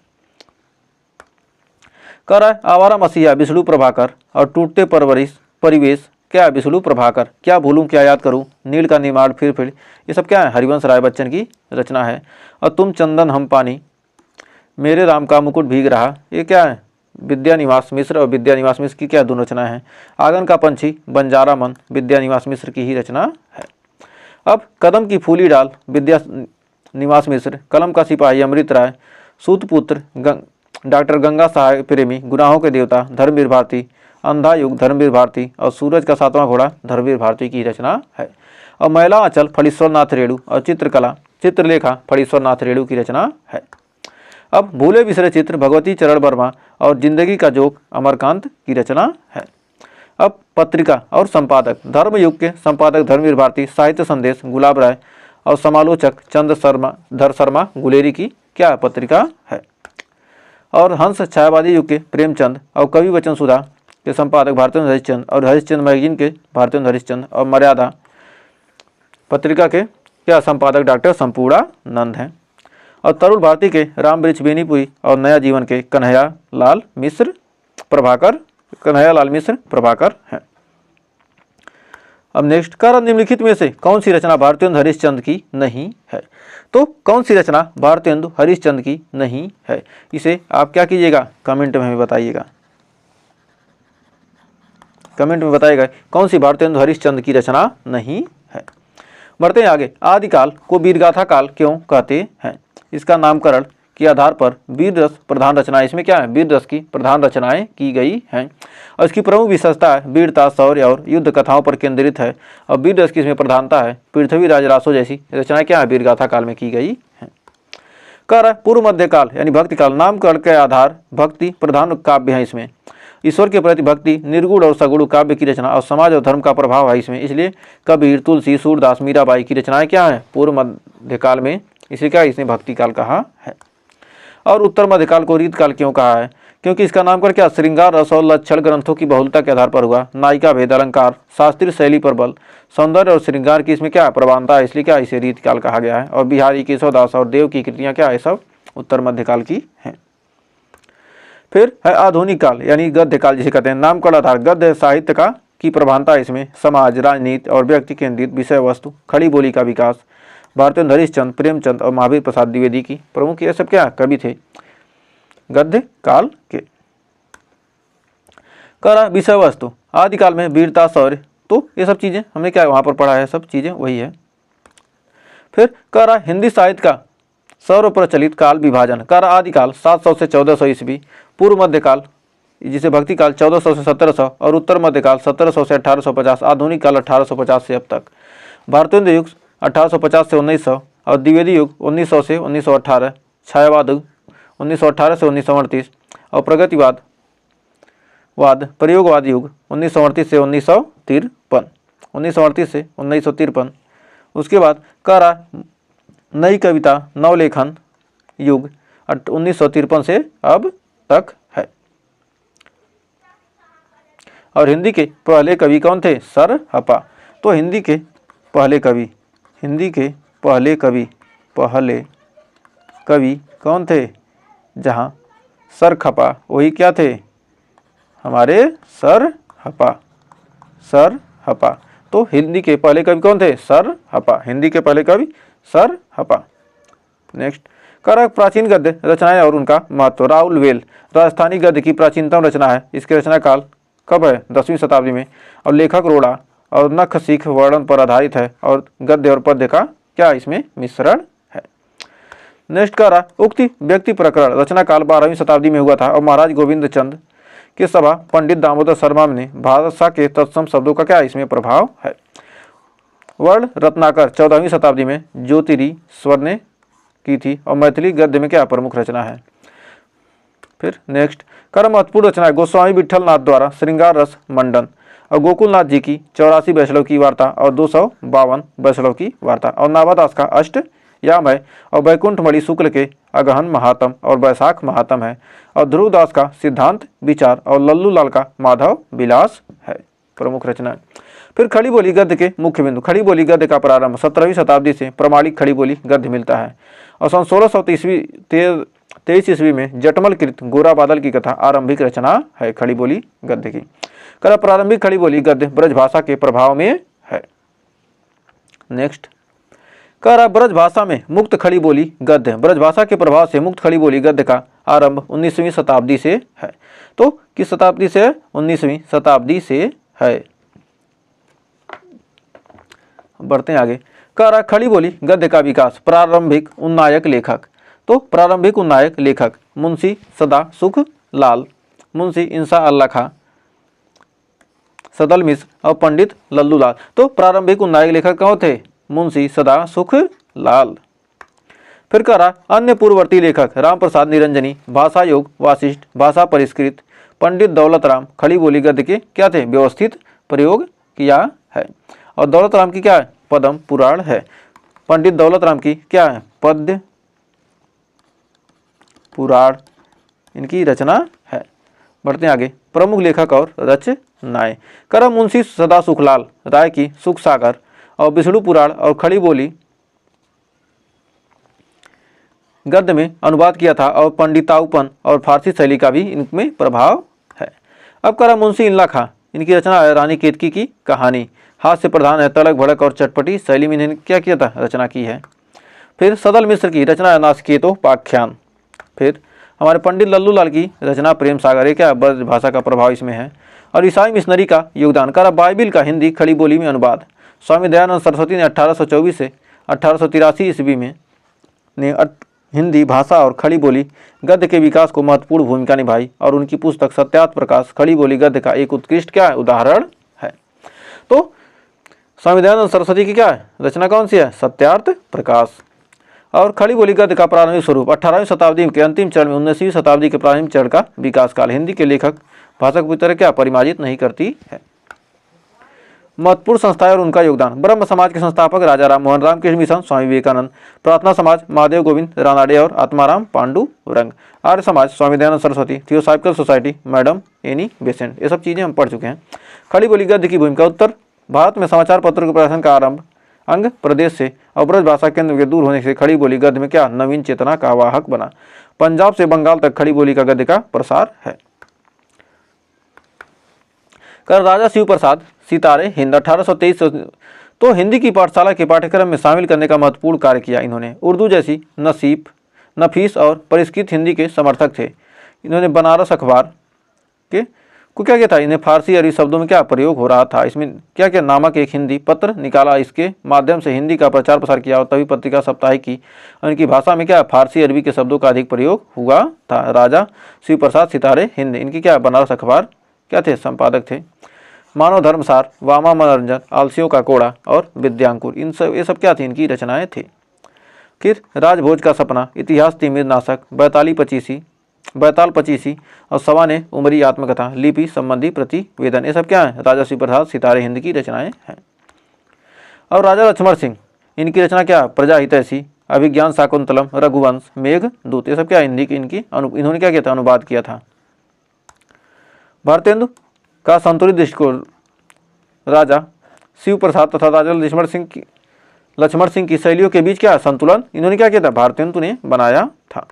A: कर है आवारा मसीहा विष्णु प्रभाकर। और टूटते परिवेश, क्या विष्णु प्रभाकर। क्या भूलूं क्या याद करूं, नील का निर्माण फिर, ये सब क्या है, हरिवंश राय बच्चन की रचना है। और तुम चंदन हम पानी, मेरे राम का मुकुट भीग रहा, ये क्या है, विद्यानिवास मिश्र और विद्यानिवास मिश्र की क्या दोनों रचना है। आंगन का पंछी बंजारा मन, विद्यानिवास मिश्र की ही रचना है। अब कदम की फूली डाल विद्यानिवास मिश्र। कलम का सिपाही अमृत राय। सूतपुत्र डॉक्टर गंगा सहाय प्रेमी। गुनाहों के देवता धर्मवीर भारती। अंधा युग धर्मवीर भारती। और सूरज का सातवां घोड़ा धर्मवीर भारती की रचना है। और महिला आंचल फणीश्वर नाथ रेणु। और चित्रलेखा फणीश्वर नाथ रेणु की रचना है। अब भूले बिसरे चित्र भगवती चरण वर्मा। और जिंदगी का जोक अमरकांत की रचना है। अब पत्रिका और संपादक धर्मयुग के संपादक धर्मवीर भारती। साहित्य संदेश गुलाब राय। और समालोचक धर शर्मा गुलेरी की क्या पत्रिका है। और हंस छायावादी युग के प्रेमचंद। और कवि वचन सुधा के संपादक भारतेंद्र हरिश्चंद्र। और हरिश्चंद्र मैगजीन के भारतेंद्र हरिश्चंद्र। और मर्यादा पत्रिका के क्या संपादक डॉक्टर संपूर्णानंद हैं। और तरुण भारती के राम वृक्ष बेनीपुरी। और नया जीवन के कन्हैयालाल मिश्र प्रभाकर हैं। अब नेक्स्ट, कर निम्नलिखित में से कौन सी रचना भारतेंदु हरिश्चंद्र की नहीं है। तो कौन सी रचना भारतेंदु हरिश्चंद्र की नहीं है, इसे आप क्या कीजिएगा, कमेंट में हमें बताइएगा। कमेंट में बताइएगा कौन सी भारतेंदु हरिश्चंद्र की रचना नहीं है। बढ़ते हैं आगे। आदिकाल को वीरगाथा काल क्यों कहते हैं। इसका नामकरण के आधार पर वीर रस प्रधान रचनाएं, इसमें क्या है, वीर रस की प्रधान रचनाएं की गई हैं। और इसकी प्रमुख विशेषता है वीरता, शौर्य और युद्ध कथाओं पर केंद्रित है। और वीर रस की इसमें प्रधानता है। पृथ्वीराज रासो जैसी रचनाएं क्या है, वीरगाथा काल में की गई हैं। कर पूर्व मध्यकाल यानी भक्ति काल, नामकरण के आधार भक्ति प्रधान काव्य है। इसमें ईश्वर के प्रति भक्ति, निर्गुण और सगुण काव्य की रचना और समाज और धर्म का प्रभाव है इसमें। इसलिए कबीर, तुलसी, सूरदास, मीराबाई की रचनाएं क्या है, पूर्व मध्यकाल में, इसे क्या इसने भक्ति काल कहा है। और उत्तर मध्यकाल को रीतकाल क्यों कहा है, क्योंकि इसका नामकरण क्या श्रृंगार रस और लक्षण ग्रंथों की बहुलता के आधार पर हुआ। नायिका भेद, अलंकार, शास्त्रीय शैली पर बल, सौंदर्य और श्रृंगार की इसमें क्या प्रधानता है, इसलिए क्या इसे रीतकाल कहा गया है। और बिहारी, केशवदास और देव की कृतियां क्या है, सब उत्तर मध्यकाल की हैं। फिर है आधुनिक काल यानी गद्य काल जिसे कहते हैं। नामकरण आधार गद्य साहित्य का की प्रधानता इसमें समाज, राजनीति और व्यक्ति केंद्रित विषय वस्तु, खड़ी बोली का विकास। भारतेंदु हरिश्चंद्र, प्रेमचंद और महावीर प्रसाद द्विवेदी की प्रमुख ये सब क्या कवि थे गद्य काल के। करा विषय वस्तु आदिकाल में वीरता, शौर्य, तो ये सब चीजें हमने क्या वहां पर पढ़ा है, सब चीजें वही है। फिर करा हिंदी साहित्य का सर्व प्रचलित काल विभाजन। कर आदिकाल 700 से 1400 ईस्वी, पूर्व मध्यकाल जिसे भक्ति काल 1400 से 1700 और उत्तर मध्यकाल 1700 से 1850, आधुनिक काल 1850 से अब तक। भारतेंदु युग 1850 से 1900 और द्विवेदी युग 1900 से 1918, छायावाद युग 1918 से 1938 और प्रगतिवाद प्रयोगवाद युग 1938 से 1938 से 1953। उसके बाद करा नई कविता नवलेखन युग 1953 से अब तक है। और हिंदी के पहले कवि कौन थे, सर हपा। तो हिंदी के पहले कवि कौन थे, जहाँ सर खपा वही क्या थे, हमारे सर हपा। तो हिंदी के पहले कवि कौन थे, सर हपा। हिंदी के पहले कवि सर हपा। नेक्स्ट करक प्राचीन गद्य रचनाएं और उनका महत्व। राहुल वेल राजस्थानी गद्य की प्राचीनतम रचना है। इसके रचना काल कब है, 10वीं शताब्दी में। और लेखक रोड़ा और नख सीख वर्णन पर आधारित है और गद्य और पद्य का क्या इसमें मिश्रण है। नेक्स्ट करा उक्ति व्यक्ति प्रकरण रचना काल 12वीं शताब्दी में हुआ था और महाराज गोविंद चंद के सभा पंडित दामोदर शर्मा ने भाषा के तत्सम शब्दों का क्या इसमें प्रभाव है। वर्ण रत्नाकर 14वीं शताब्दी में ज्योतिरी स्वर ने की थी और मैथिली गद्य में क्या प्रमुख रचना है। फिर नेक्स्ट, कर महत्वपूर्ण रचना है गोस्वामी विठल नाथ द्वारा श्रृंगार रस मंडन और गोकुलनाथ जी की 84 वैष्णव की वार्ता और 252 वैष्णव की वार्ता और नाभादास का अष्ट यामय और वैकुंठमणि शुक्ल के अगहन महात्म और वैशाख महात्म है और ध्रुवदास का सिद्धांत विचार और लल्लू लाल का माधव विलास है प्रमुख रचना। फिर खड़ी बोली गद्य के मुख्य बिंदु। खड़ी बोली गद्य का प्रारंभ 17वीं शताब्दी से प्रमाणिक खड़ी बोली गद्य मिलता है और सन 1623 ईस्वी में जटमल कृत गोरा बादल की कथा आरंभिक रचना है खड़ी बोली गद्य की। कर प्रारंभिक खड़ी बोली गद्य ब्रजभाषा के प्रभाव में है। नेक्स्ट, कर ब्रजभाषा में मुक्त खड़ी बोली गद्य। ब्रजभाषा के प्रभाव से मुक्त खड़ी बोली गद्य का आरंभ 19वीं शताब्दी से है। तो किस शताब्दी से? 19वीं शताब्दी से है। बढ़ते हैं आगे। कर खड़ी बोली गद्य का विकास। प्रारंभिक उन्नायक लेखक। तो प्रारंभिक उन्नायक लेखक मुंशी सदा सुख लाल, मुंशी इंसा अल्लाह खां, सदल मिश्र और पंडित लल्लू लाल। तो प्रारंभिक उन्नायक लेखक कौन थे? मुंशी सदा सुख लाल। फिर करा अन्य पूर्ववर्ती लेखक राम प्रसाद निरंजनी, भाषा योग वासिष्ठ, भाषा परिष्कृत, पंडित दौलत राम खड़ी बोली गद्य के क्या थे? व्यवस्थित प्रयोग किया है। और दौलत राम की क्या है? पद्म पुराण है। पंडित दौलत राम की क्या है? पद्य पुराण इनकी रचना है। बढ़ते हैं आगे। प्रमुख लेखक और रचनाएं। कर मुंशी सदा सुखलाल राय की सुख सागर और विष्णु पुराण और खड़ी बोली गद्य में अनुवाद किया था और पंडिताउपन और फारसी शैली का भी इनमें प्रभाव है। अब करा मुंशी इल्ला खां, इनकी रचना है रानी केतकी की कहानी। हास्य प्रधान है, तड़क भड़क और चटपटी शैली में इन्होंने क्या किया था? रचना की है। फिर सदल मिश्र की रचना है नासकेतोपाख्यान। फिर हमारे पंडित लल्लू लाल की रचना प्रेम सागर है। क्या ब्रज भाषा का प्रभाव इसमें है। और ईसाई मिशनरी का योगदान। करा बाइबिल का हिंदी खड़ी बोली में अनुवाद। स्वामी दयानंद सरस्वती ने 1824 से 1883 ईस्वी में हिंदी भाषा और खड़ी बोली गद्य के विकास को महत्वपूर्ण भूमिका निभाई और उनकी पुस्तक सत्यार्थ प्रकाश खड़ी बोली गद्य का एक उत्कृष्ट क्या है? उदाहरण है। तो स्वामी दयानंद सरस्वती की क्या है? रचना कौन सी है? सत्यार्थ प्रकाश। और खड़ी बोली गद्य का प्रारंभिक स्वरूप 18वीं शताब्दी के अंतिम चरण में 19वीं शताब्दी के प्रारंभिक चरण का विकास काल। हिंदी के लेखक भाषा को पूरी तरह क्या परिमार्जित नहीं करती है। महत्वपूर्ण संस्थाएं और उनका योगदान। ब्रह्म समाज के संस्थापक राजा राम मोहन, रामकृष्ण मिशन स्वामी विवेकानंद, प्रार्थना समाज महादेव गोविंद रानाडे और Atmaram Pandurang, Arya Samaj Swami Dayanand Saraswati, theosophical society madam Annie Besant. ये सब चीज़ें हम पढ़ चुके हैं। खड़ी बोली गद्य की भूमिका। उत्तर भारत में समाचार पत्रों के प्रकाशन का आरंभ अंग प्रदेश से और ब्रज भाषा केंद्र के दूर होने से खड़ी बोली गद्य में क्या नवीन चेतना का वाहक बना। पंजाब से बंगाल तक खड़ी बोली का गद्य का प्रसार है। कर राजा शिव प्रसाद सितारे हिंद 1823 तो हिंदी की पाठशाला के पाठ्यक्रम में शामिल करने का महत्वपूर्ण कार्य किया। इन्होंने उर्दू जैसी नफीस और परिष्कृत हिंदी के समर्थक थे। इन्होंने बनारस अखबार के को क्या किया था? इन्हें फारसी अरबी शब्दों में क्या प्रयोग हो रहा था, इसमें क्या क्या नामक एक हिंदी पत्र निकाला। इसके माध्यम से हिंदी का प्रचार प्रसार किया और तभी पत्रिका साप्ताहिक की उनकी भाषा में क्या फारसी अरबी के शब्दों का अधिक प्रयोग हुआ था। राजा शिव प्रसाद सितारे हिंद इनकी क्या बनारस अखबार क्या थे? संपादक थे। मानव धर्मसार, वामा मनोरंजन, आलसियों का कोड़ा और विद्यांकुर ये सब क्या थी? इनकी रचनाएं थी। फिर राजभोज का सपना, इतिहास तिमिर नाशक, बैताल पचीसी और सवाने उमरी आत्मकथा, लिपि संबंधी प्रतिवेदन ये सब क्या है? राजा शिव प्रसाद सितारे हिंद की रचनाएं हैं। और राजा लक्ष्मण सिंह इनकी रचना क्या? प्रजा हितैषी, अभिज्ञान शाकुंतलम, रघुवंश, मेघदूत ये सब क्या हिंदी की इन्होंने क्या किया था? अनुवाद किया था। भारतेंदु का संतुलित दृष्टिकोण। राजा शिव प्रसाद तथा राजा लक्ष्मण सिंह की शैलियों के बीच क्या संतुलन इन्होंने क्या किया था? भारतेंदु ने बनाया था।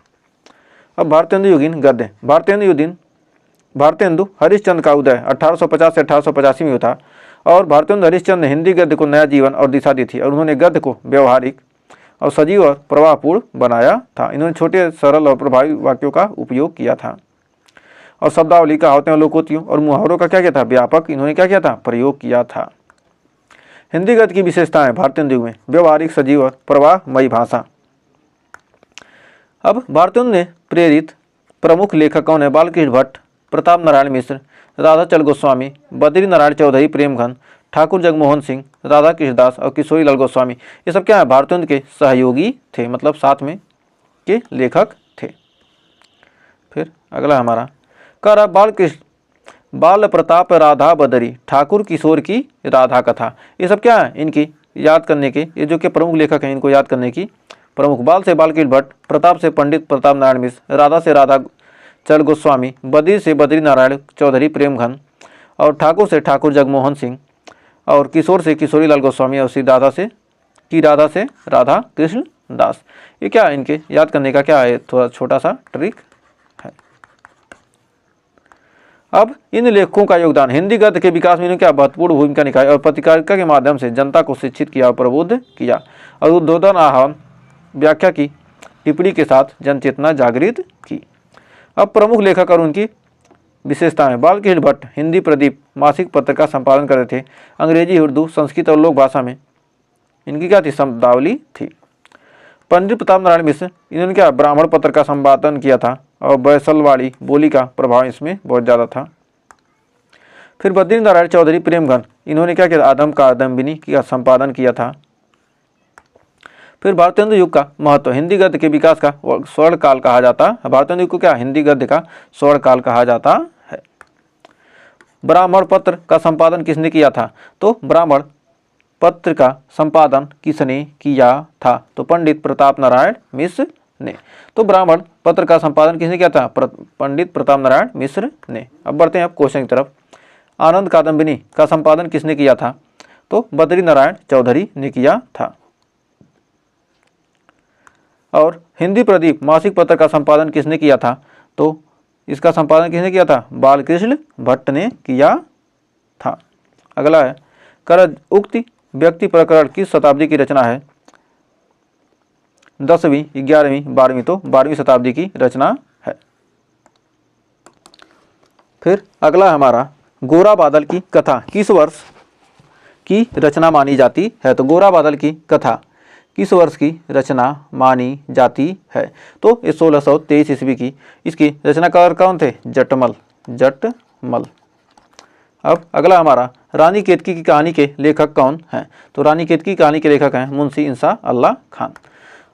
A: अब भारतेंदु युगीन गद्य। भारतेंदु हरिश्चंद्र का उदय 1850 से 1885 में हुआ था और भारतेंदु हरिश्चंद्र ने हिंदी गद्य को नया जीवन और दिशा दी थी और उन्होंने गद्य को व्यवहारिक और सजीव और प्रवाहपूर्ण बनाया था। इन्होंने छोटे सरल और प्रभावी वाक्यों का उपयोग किया था और शब्दावली, कहावतें, लोकोक्तियों और मुहावरों का क्या किया था? व्यापक इन्होंने क्या किया था? प्रयोग किया था। हिंदी गद्य की विशेषताएं भारतेंदु में व्यवहारिक, सजीव और प्रवाहमयी भाषा। अब भारतेंदु ने प्रेरित प्रमुख लेखक कौन है? बालकृष्ण भट्ट, प्रताप नारायण मिश्र, राधाचल गोस्वामी, बद्री नारायण चौधरी, प्रेमघन, ठाकुर जगमोहन सिंह, राधा कृष्णदास और किशोरी लाल गोस्वामी ये सब क्या है? भारतेंदु के सहयोगी थे, मतलब साथ में के लेखक थे। फिर अगला हमारा कर बाल कृष्ण, बाल प्रताप राधा बदरी, ठाकुर किशोर की राधा कथा। ये सब क्या है, इनकी याद करने के, ये जो कि प्रमुख लेखक हैं, इनको याद करने की प्रमुख। बाल से बालकृष्ण भट्ट, प्रताप से पंडित प्रताप नारायण मिश्र, राधा से राधा चल गोस्वामी, बद्री से बद्री नारायण चौधरी प्रेमघन, और ठाकुर से ठाकुर जगमोहन सिंह, और किशोर से किशोरी लाल गोस्वामी, और राधा से राधा कृष्ण दास। ये क्या इनके याद करने का क्या है, थोड़ा छोटा सा ट्रिक है। अब इन लेखकों का योगदान हिंदी गद्य के विकास में इन्होंने क्या महत्वपूर्ण भूमिका निभाई और पत्रकारिता के माध्यम से जनता को शिक्षित किया और प्रबुद्ध किया और उद्बोधन आह्वान व्याख्या की टिप्पणी के साथ जनचेतना जागृत की। अब प्रमुख लेखक और उनकी विशेषताएं। बालकृष्ण भट्ट हिंदी प्रदीप मासिक पत्र का संपादन करते थे। अंग्रेजी, उर्दू, संस्कृत और लोक भाषा में इनकी क्या थी, शब्दावली थी। पंडित प्रताप नारायण मिश्र, इन्होंने क्या ब्राह्मण पत्र का संपादन किया था और बैसलवाड़ी बोली का प्रभाव इसमें बहुत ज़्यादा था। फिर बद्री नारायण चौधरी प्रेमघन, इन्होंने क्या किया, आदम कादम्बिनी का संपादन किया था। फिर भारतेंदु युग का महत्व, हिंदी गद्य के विकास का स्वर्ण काल कहा जाता है। भारतेंदु युग को क्या हिंदी गद्य का स्वर्ण काल कहा जाता है। ब्राह्मण पत्र का संपादन किसने किया था, तो ब्राह्मण पत्र का संपादन किसने किया था, तो पंडित प्रताप नारायण मिश्र ने। तो ब्राह्मण पत्र का संपादन किसने किया था, पंडित प्रताप नारायण मिश्र ने। अब बढ़ते हैं अब क्वेश्चन की तरफ। आनंद कादम्बिनी का संपादन किसने किया था, तो बद्री नारायण चौधरी ने किया था। और हिंदी प्रदीप मासिक पत्र का संपादन किसने किया था, तो इसका संपादन किसने किया था, बालकृष्ण भट्ट ने किया था। अगला है कर उक्ति व्यक्ति प्रकरण किस शताब्दी की रचना है, 10वीं, 11वीं, 12वीं, तो 12वीं शताब्दी की रचना है। फिर अगला हमारा गोरा बादल की कथा किस वर्ष की रचना मानी जाती है, तो गोरा बादल की कथा किस वर्ष की रचना मानी जाती है, तो 1623 ईस्वी की। इसकी रचनाकार कौन थे, जटमल। अब अगला हमारा रानी केतकी की कहानी के लेखक कौन हैं, तो रानी केतकी की कहानी के लेखक हैं मुंशी इंसा अल्लाह खान।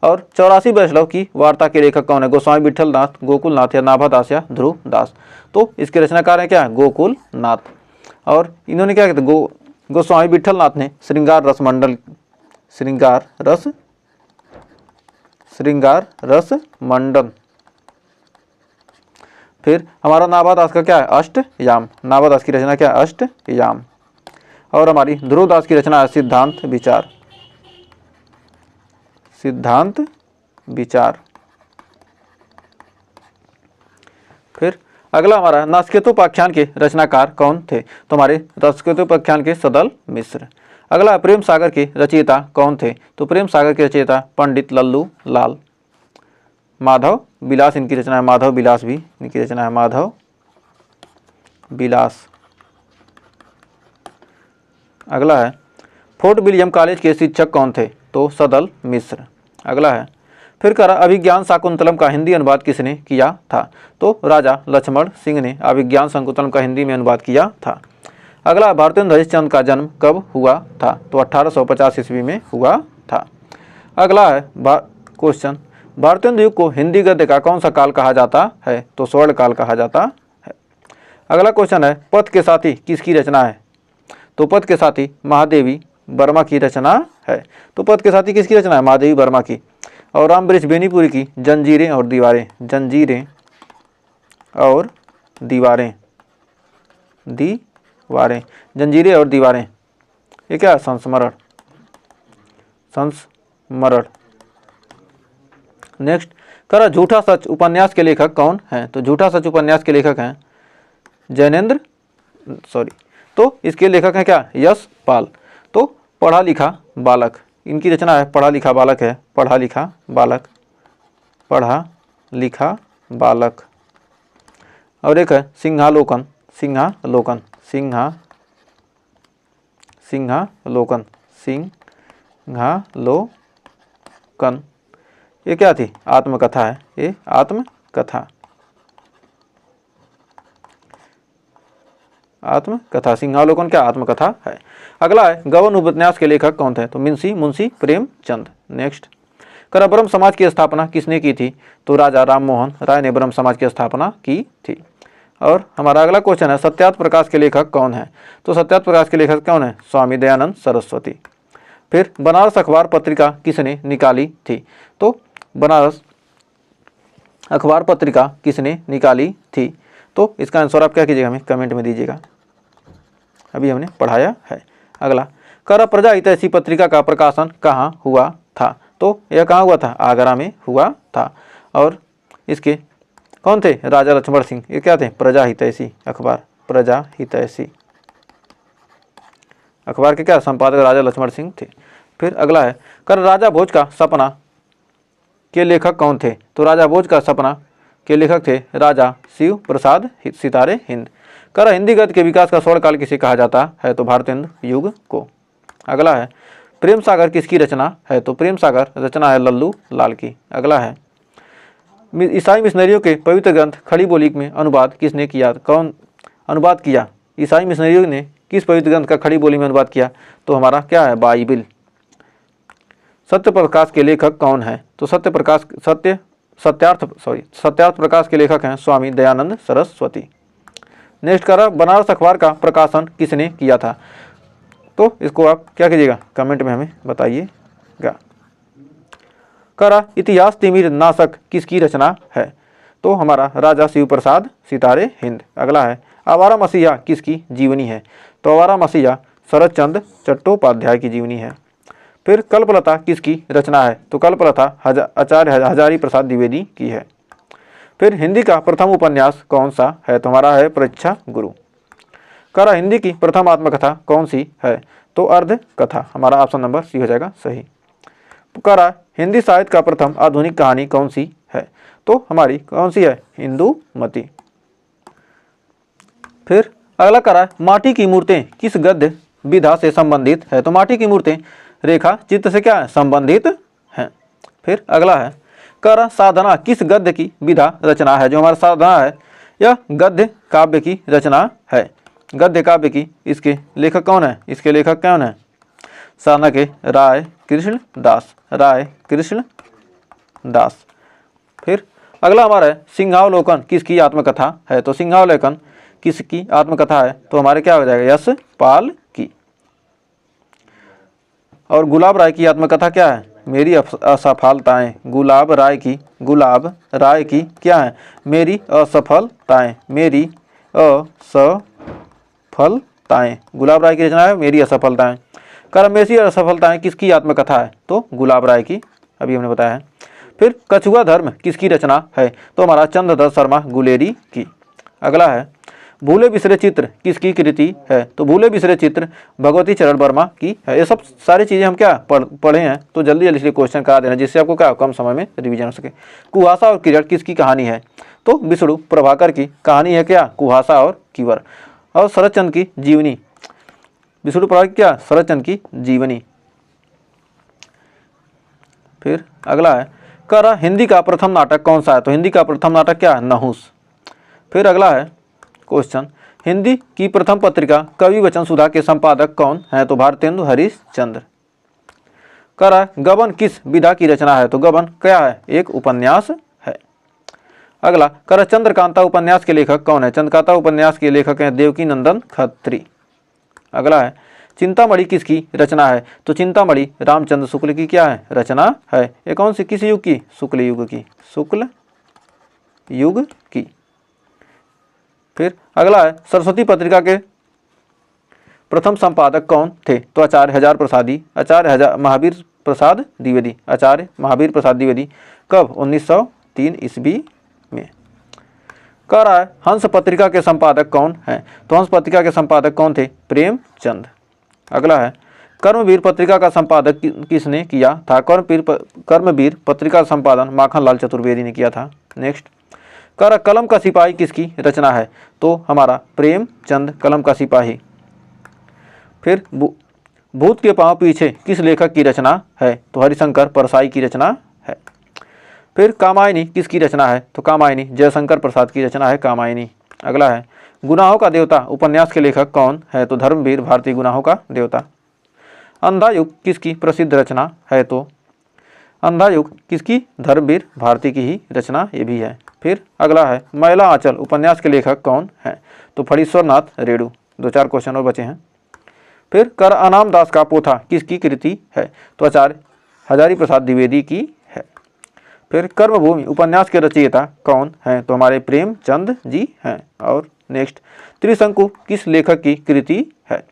A: और 84 वैष्णव की वार्ता के लेखक कौन है, गोस्वामी विठल नाथ, गोकुल नाथ या नाभादास या ध्रुव दास। तो इसके रचनाकार हैं क्या, गोकुल नाथ। और इन्होंने क्या कहते, गोस्वामी विठल नाथ ने श्रृंगार रस मंडन। फिर हमारा नाभादास का क्या है, अष्टयाम। नाभादास की रचना क्या है, अष्टयाम। और हमारी ध्रुवदास की रचना है सिद्धांत विचार। फिर अगला हमारा नास्केतोपाख्यान के रचनाकार कौन थे, तो हमारे नास्केतोपाख्यान के सदल मिश्र। अगला प्रेम सागर के रचयिता कौन थे, तो प्रेम सागर के रचयिता पंडित लल्लू लाल। माधव विलास इनकी रचना है, माधव विलास भी इनकी रचना है, माधव विलास। अगला है फोर्ट विलियम कॉलेज के शिक्षक कौन थे, तो सदल मिश्र। अगला है फिर करा अभिज्ञान शाकुंतलम का हिंदी अनुवाद किसने किया था, तो राजा लक्ष्मण सिंह ने अभिज्ञान शाकुंतलम का हिंदी में अनुवाद किया था। अगला भारतेंदु हरिश्चंद्र का जन्म कब हुआ था, तो 1850 ईस्वी में हुआ था। अगला है क्वेश्चन, भारतेंदु युग को हिंदी गद्य का कौन सा काल कहा जाता है, तो स्वर्ण काल कहा जाता है। अगला क्वेश्चन है पथ के साथी किसकी रचना है, तो पथ के साथी महादेवी वर्मा की रचना है। तो पथ के साथी किसकी रचना है, महादेवी वर्मा की। और रामवृक्ष बेनीपुरी की जंजीरें और दीवारें, जंजीरें और दीवारें, ये क्या संस्मरण। नेक्स्ट करा झूठा सच उपन्यास के लेखक कौन हैं, तो झूठा सच उपन्यास के लेखक हैं तो इसके लेखक हैं क्या, यश पाल। तो पढ़ा लिखा बालक इनकी रचना है, पढ़ा लिखा बालक है, पढ़ा लिखा बालक। और एक है सिंहालोकन, ये क्या थी, आत्मकथा है, ये आत्मकथा सिंहालोकन क्या आत्मकथा है। अगला है गबन उपन्यास के लेखक कौन थे, तो मुंशी प्रेमचंद। नेक्स्ट कर ब्रह्म समाज की स्थापना किसने की थी? तो राजा राम मोहन राय ने ब्रह्म समाज की स्थापना की थी। और हमारा अगला क्वेश्चन है, सत्यार्थ प्रकाश के लेखक कौन है? तो सत्यार्थ प्रकाश के लेखक कौन है? स्वामी दयानंद सरस्वती। फिर बनारस अखबार पत्रिका किसने निकाली थी? तो बनारस अखबार पत्रिका किसने निकाली थी? तो इसका आंसर आप क्या कीजिएगा, हमें कमेंट में दीजिएगा, अभी हमने पढ़ाया है। अगला, कर प्रजा हितैषी पत्रिका का प्रकाशन कहाँ हुआ था? तो यह कहाँ हुआ था? आगरा में हुआ था। और इसके कौन थे? राजा लक्ष्मण सिंह। ये क्या थे? प्रजा हितैषी अखबार, प्रजा हितैषी अखबार के क्या संपादक राजा लक्ष्मण सिंह थे। फिर अगला है, कर राजा भोज का सपना के लेखक कौन थे? तो राजा भोज का सपना के लेखक थे राजा शिव प्रसाद सितारे हिंद। कर हिंदी गद्य के विकास का स्वर्णकाल किसे कहा जाता है? तो भारतेंदु युग को। अगला है, प्रेम सागर किसकी रचना है? तो प्रेम सागर रचना है लल्लू लाल की। अगला है, ईसाई मिशनरियों के पवित्र ग्रंथ खड़ी बोली में अनुवाद किसने किया? कौन अनुवाद किया? ईसाई मिशनरियों ने किस पवित्र ग्रंथ का खड़ी बोली में अनुवाद किया? तो हमारा क्या है? बाइबिल। सत्य प्रकाश के लेखक कौन है? तो सत्यार्थ प्रकाश के लेखक हैं स्वामी दयानंद सरस्वती। नेक्स्ट करा, बनारस अखबार का प्रकाशन किसने किया था? तो इसको आप क्या कीजिएगा, कमेंट में हमें बताइएगा। करा, इतिहास तिमिर नाशक किसकी रचना है? तो हमारा राजा शिव प्रसाद सितारे हिंद। अगला है, आवारा मसीहा किसकी जीवनी है? तो आवारा मसीहा शरद चंद्र चट्टोपाध्याय की जीवनी है। फिर कल्पलता किसकी रचना है? तो कल्पलता आचार्य हजारी प्रसाद द्विवेदी की है। फिर हिंदी का प्रथम उपन्यास कौन सा है? तो हमारा है परीक्षा गुरु। करा, हिंदी की प्रथम आत्मकथा कौन सी है? तो अर्ध कथा। हमारा ऑप्शन नंबर सी हो जाएगा सही। करा, हिंदी साहित्य का प्रथम आधुनिक कहानी कौन सी है? तो हमारी कौन सी है? इंदुमती। फिर अगला करा, माटी की मूर्तें किस गद्य विधा से संबंधित है? तो माटी की मूर्तें रेखा चित्र से क्या है? संबंधित हैं। फिर अगला है, करा, साधना किस गद्य की विधा रचना है? जो हमारा साधना है यह गद्य काव्य की रचना है, गद्य काव्य की। इसके लेखक कौन है? इसके लेखक कौन है? साधना के राय कृष्ण दास, राय कृष्ण दास। फिर अगला हमारा है, सिंहावलोकन किसकी आत्मकथा है? तो सिंहावलोकन किसकी आत्मकथा है? तो हमारे क्या हो जाएगा? यशपाल की। और गुलाब राय की आत्मकथा क्या है? मेरी असफलताएं। गुलाब राय की क्या है? मेरी असफलताएं, मेरी असफलताएं। गुलाब राय की रचना है मेरी असफलताएं। करमेसी असफलताएं किसकी आत्मकथा है? तो गुलाब राय की, अभी हमने बताया है। फिर कछुआ धर्म किसकी रचना है? तो हमारा चंद्रदत्त शर्मा गुलेरी की। अगला है, भूले बिसरे चित्र किसकी कृति है? तो भूले बिसरे चित्र भगवती चरण वर्मा की है। ये सब सारी चीज़ें हम क्या पढ़े हैं, तो जल्दी जल्दी से क्वेश्चन करा देना, जिससे आपको क्या कम समय में रिवीजन हो सके। कुहासा और किरण किसकी कहानी है? तो विष्णु प्रभाकर की कहानी है क्या? कुहासा और किवर। और शरदचंद्र की जीवनी, विष्णु प्रभाकर क्या? शरदचंद्र की जीवनी। फिर अगला है, करा, हिंदी का प्रथम नाटक कौन सा है? तो हिंदी का प्रथम नाटक क्या है? नहुस। फिर अगला है क्वेश्चन, हिंदी की प्रथम पत्रिका कवि वचन सुधा के संपादक कौन है? तो भारतेंदु हरिश्चंद्र। करा, गबन किस विधा की रचना है? तो गबन क्या है? एक उपन्यास है। अगला, करा, चंद्रकांता उपन्यास के लेखक कौन है? चंद्रकांता उपन्यास के लेखक हैं देवकी नंदन खत्री। अगला है, चिंतामणि किसकी रचना है? तो चिंतामणि रामचंद्र शुक्ल की क्या है? रचना है। ये कौन सी, किस युग की? शुक्ल युग की, शुक्ल युग की। फिर अगला है, सरस्वती पत्रिका के प्रथम संपादक कौन थे? तो आचार्य महावीर प्रसाद द्विवेदी। आचार्य महावीर प्रसाद द्विवेदी। कब? 1903 ईस्वी में। कह रहा है, हंस पत्रिका के संपादक कौन है? तो हंस पत्रिका के संपादक कौन थे? प्रेमचंद। अगला है, कर्मवीर पत्रिका का संपादक किसने किया था? कर्मवीर पत्रिका का संपादन माखनलाल चतुर्वेदी ने किया था। नेक्स्ट, कलम का सिपाही किसकी रचना है? तो हमारा प्रेमचंद कलम का सिपाही। फिर भूत के पांव पीछे किस लेखक की रचना है? तो हरिशंकर परसाई की रचना है। फिर कामायनी किसकी रचना है? तो कामायनी जयशंकर प्रसाद की रचना है कामायनी। अगला है, गुनाहों का देवता उपन्यास के लेखक कौन है? तो धर्मवीर भारती गुनाहों का देवता। अंधा युग किसकी प्रसिद्ध रचना है? तो अंधा युग किसकी? धर्मवीर भारती की ही रचना ये भी है। फिर अगला है मैला आंचल उपन्यास के लेखक कौन है? तो फणीश्वर नाथ रेणु। 2-4 क्वेश्चन और बचे हैं। फिर कर अनाम दास का पोथा किसकी कृति है? तो आचार्य हजारी प्रसाद द्विवेदी की है। फिर कर्मभूमि उपन्यास के रचयिता कौन हैं? तो हमारे प्रेमचंद जी हैं। और नेक्स्ट, त्रिशंकु किस लेखक की कृति है?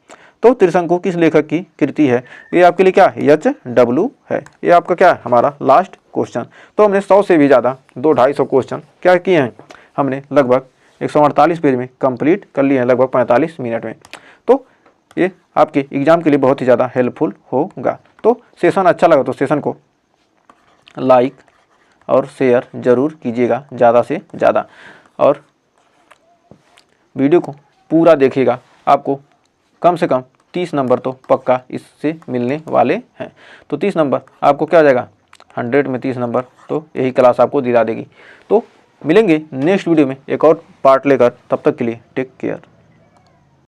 A: तो त्रिशंकु किस लेखक की कृति है? ये आपके लिए क्या है? HW है। ये आपका क्या है? हमारा लास्ट क्वेश्चन। तो हमने 100 से भी ज़्यादा 200-250 क्वेश्चन क्या किए हैं? हमने लगभग 148 पेज में कंप्लीट कर लिए हैं, लगभग 45 मिनट में। तो ये आपके एग्जाम के लिए बहुत ही ज़्यादा हेल्पफुल होगा। तो सेशन अच्छा लगा तो सेशन को लाइक और शेयर ज़रूर कीजिएगा ज़्यादा से ज़्यादा, और वीडियो को पूरा देखिएगा। आपको कम से कम 30 नंबर तो पक्का इससे मिलने वाले हैं। तो 30 नंबर आपको क्या आ जाएगा? 100 में 30 नंबर, तो यही क्लास आपको दिला देगी। तो मिलेंगे नेक्स्ट वीडियो में एक और पार्ट लेकर, तब तक के लिए टेक केयर।